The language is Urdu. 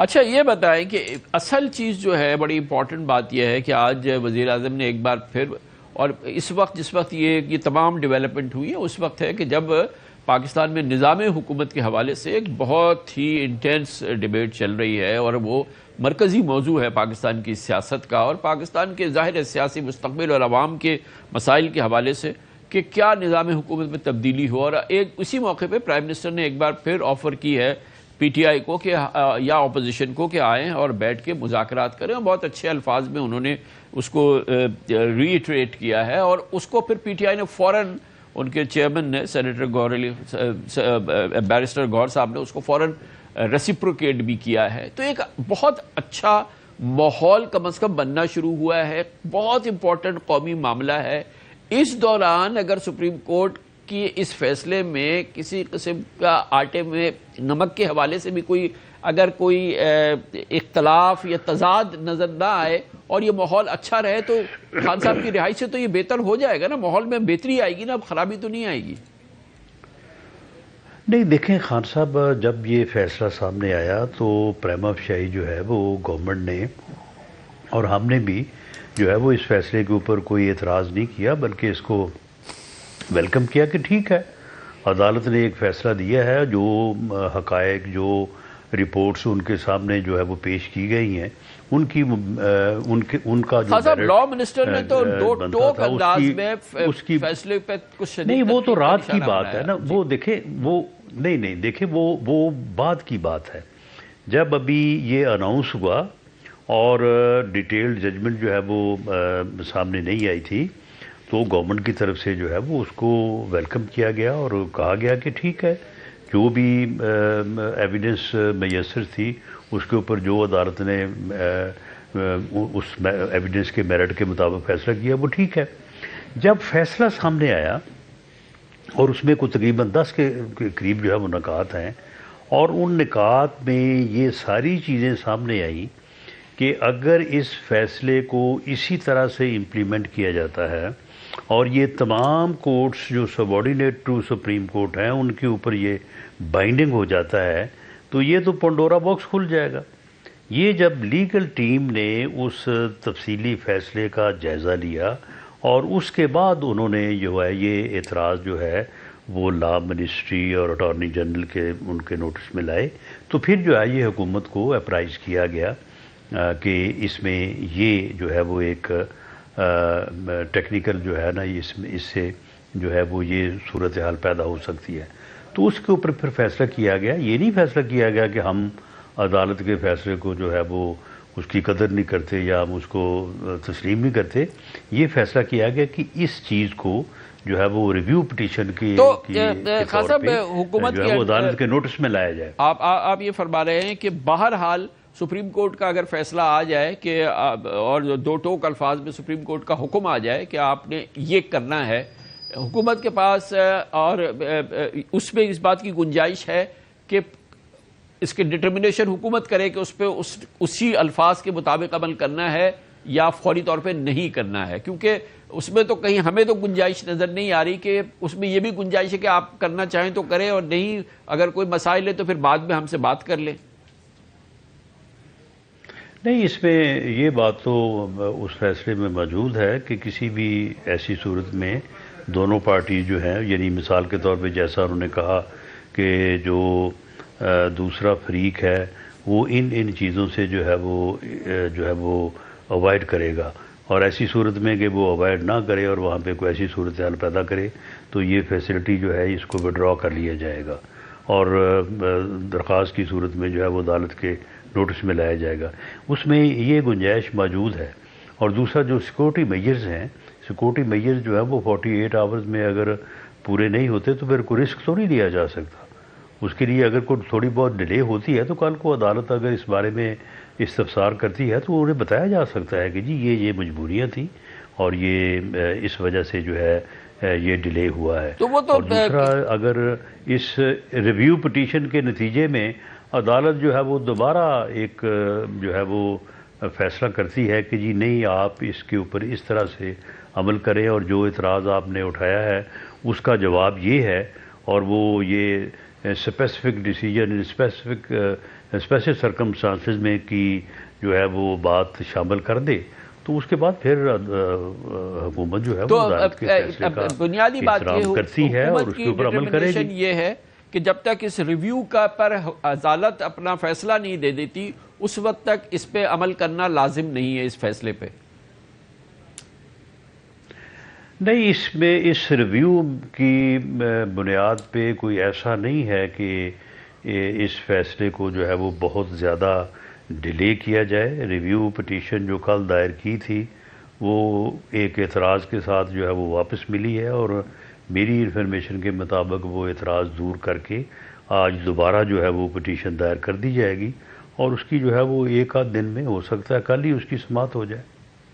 اچھا یہ بتائیں کہ اصل چیز جو ہے، بڑی امپورٹنٹ بات یہ ہے کہ آج وزیر اعظم نے ایک بار پھر، اور اس وقت جس وقت یہ تمام ڈیولپمنٹ ہوئی ہے اس وقت ہے کہ جب پاکستان میں نظام حکومت کے حوالے سے ایک بہت ہی انٹینس ڈیبیٹ چل رہی ہے، اور وہ مرکزی موضوع ہے پاکستان کی سیاست کا اور پاکستان کے ظاہر سیاسی مستقبل اور عوام کے مسائل کے حوالے سے کہ کیا نظام حکومت میں تبدیلی ہو۔ اور اسی موقع پہ پرائم منسٹر نے ایک بار پھر آفر کی ہے پی ٹی آئی کو کہ یا اپوزیشن کو کہ آئیں اور بیٹھ کے مذاکرات کریں، اور بہت اچھے الفاظ میں انہوں نے اس کو ری ایٹریٹ کیا ہے، اور اس کو پھر پی ٹی آئی نے فوراً، ان کے چیئرمین نے سینیٹر بیرسٹر گور صاحب نے اس کو فوراً ریسیپروکیٹ بھی کیا ہے۔ تو ایک بہت اچھا ماحول کم از کم بننا شروع ہوا ہے، بہت امپورٹنٹ قومی معاملہ ہے۔ اس دوران اگر سپریم کورٹ کی اس فیصلے میں کسی قسم کا آٹے میں نمک کے حوالے سے بھی اگر کوئی اختلاف یا تضاد نظر نہ آئے اور یہ ماحول اچھا رہے، تو خان صاحب کی رہائی سے تو یہ بہتر ہو جائے گا نا، ماحول میں بہتری آئے گی نا، اب خرابی تو نہیں آئے گی۔ نہیں دیکھیں خان صاحب، جب یہ فیصلہ سامنے آیا تو پریما فشائی جو ہے وہ گورنمنٹ نے اور ہم نے بھی جو ہے وہ اس فیصلے کے اوپر کوئی اعتراض نہیں کیا، بلکہ اس کو ویلکم کیا کہ ٹھیک ہے، عدالت نے ایک فیصلہ دیا ہے، جو حقائق، جو رپورٹس ان کے سامنے جو ہے وہ پیش کی گئی ہیں، ان کا جو صاحب لا منسٹر نے تو دو ٹوک انداز میں فیصلے پہ کچھ شدید نہیں، وہ تو رات کی بات ہے نا، وہ دیکھیں وہ نہیں دیکھیں وہ بعد کی بات ہے۔ جب ابھی یہ اناؤنس ہوا اور ڈیٹیلڈ ججمنٹ جو ہے وہ سامنے نہیں آئی تھی، تو گورنمنٹ کی طرف سے جو ہے وہ اس کو ویلکم کیا گیا اور کہا گیا کہ ٹھیک ہے، جو بھی ایویڈنس میسر تھی اس کے اوپر جو عدالت نے اس ایویڈنس کے میرٹ کے مطابق فیصلہ کیا وہ ٹھیک ہے۔ جب فیصلہ سامنے آیا اور اس میں کوئی تقریباً 10 کے قریب جو ہے وہ نکات ہیں، اور ان نکات میں یہ ساری چیزیں سامنے آئیں کہ اگر اس فیصلے کو اسی طرح سے امپلیمنٹ کیا جاتا ہے اور یہ تمام کورٹس جو سبارڈینیٹ ٹو سپریم کورٹ ہیں ان کے اوپر یہ بائنڈنگ ہو جاتا ہے، تو یہ تو پنڈورا باکس کھل جائے گا۔ یہ جب لیگل ٹیم نے اس تفصیلی فیصلے کا جائزہ لیا اور اس کے بعد انہوں نے جو ہے یہ اعتراض جو ہے وہ لا منسٹری اور اٹارنی جنرل کے ان کے نوٹس میں لائے، تو پھر جو ہے یہ حکومت کو اپرائز کیا گیا کہ اس میں یہ جو ہے وہ ایک ٹیکنیکل جو ہے نا، اس سے جو ہے وہ یہ صورتحال پیدا ہو سکتی ہے۔ تو اس کے اوپر پھر فیصلہ کیا گیا۔ یہ نہیں فیصلہ کیا گیا کہ ہم عدالت کے فیصلے کو جو ہے وہ اس کی قدر نہیں کرتے یا ہم اس کو تسلیم نہیں کرتے، یہ فیصلہ کیا گیا کہ اس چیز کو جو ہے وہ ریویو پٹیشن کی طور پہ جو ہے وہ عدالت کے نوٹس میں لایا جائے۔ آپ یہ فرما رہے ہیں کہ بہرحال سپریم کورٹ کا اگر فیصلہ آ جائے کہ اور دو ٹوک الفاظ میں سپریم کورٹ کا حکم آ جائے کہ آپ نے یہ کرنا ہے، حکومت کے پاس اور اس میں اس بات کی گنجائش ہے کہ اس کے ڈٹرمنیشن حکومت کرے کہ اس پہ اسی الفاظ کے مطابق عمل کرنا ہے یا فوری طور پہ نہیں کرنا ہے، کیونکہ اس میں تو کہیں ہمیں تو گنجائش نظر نہیں آ رہی کہ اس میں یہ بھی گنجائش ہے کہ آپ کرنا چاہیں تو کریں، اور نہیں اگر کوئی مسائل ہے تو پھر بعد میں ہم سے بات کر لیں۔ نہیں، اس میں یہ بات تو اس فیصلے میں موجود ہے کہ کسی بھی ایسی صورت میں دونوں پارٹی جو ہیں، یعنی مثال کے طور پہ جیسا انہوں نے کہا کہ جو دوسرا فریق ہے وہ ان چیزوں سے جو ہے وہ اوائڈ کرے گا، اور ایسی صورت میں کہ وہ اوائڈ نہ کرے اور وہاں پہ کوئی ایسی صورتحال پیدا کرے تو یہ فیسلٹی جو ہے اس کو وڈرا کر لیا جائے گا اور درخواست کی صورت میں جو ہے وہ عدالت کے نوٹس میں لایا جائے گا۔ اس میں یہ گنجائش موجود ہے۔ اور دوسرا جو سیکورٹی میجرز ہیں، سیکورٹی میجرز جو ہے وہ 48 آورز میں اگر پورے نہیں ہوتے تو پھر کوئی رسک تو نہیں لیا جا سکتا۔ اس کے لیے اگر کوئی تھوڑی بہت ڈیلے ہوتی ہے تو کل کو عدالت اگر اس بارے میں استفسار کرتی ہے تو انہیں بتایا جا سکتا ہے کہ جی یہ مجبوریاں تھیں اور یہ اس وجہ سے جو ہے یہ ڈیلے ہوا ہے۔ اور دوسرا، اگر اس ریویو پٹیشن کے نتیجے میں عدالت جو ہے وہ دوبارہ ایک جو ہے وہ فیصلہ کرتی ہے کہ جی نہیں، آپ اس کے اوپر اس طرح سے عمل کریں اور جو اعتراض آپ نے اٹھایا ہے اس کا جواب یہ ہے، اور وہ یہ specific decision, specific special circumstances میں کی جو ہے وہ بات شامل کر دے تو اس کے بعد پھر حکومت جو ہے وہ عدالت کے فیصلے کا بنیادی بات احترام کرتی ہے اور اس کے اوپر عمل کرے گی. یہ ہے کہ جب تک اس ریویو پر عدالت اپنا فیصلہ نہیں دے دیتی اس وقت تک اس پہ عمل کرنا لازم نہیں ہے. اس فیصلے پہ نہیں، اس میں اس ریویو کی بنیاد پہ کوئی ایسا نہیں ہے کہ اس فیصلے کو جو ہے وہ بہت زیادہ ڈیلے کیا جائے. ریویو پٹیشن جو کل دائر کی تھی وہ ایک اعتراض کے ساتھ جو ہے وہ واپس ملی ہے، اور میری انفارمیشن کے مطابق وہ اعتراض دور کر کے آج دوبارہ جو ہے وہ پٹیشن دائر کر دی جائے گی، اور اس کی جو ہے وہ ایک آدھ دن میں ہو سکتا ہے کل ہی اس کی سماعت ہو جائے.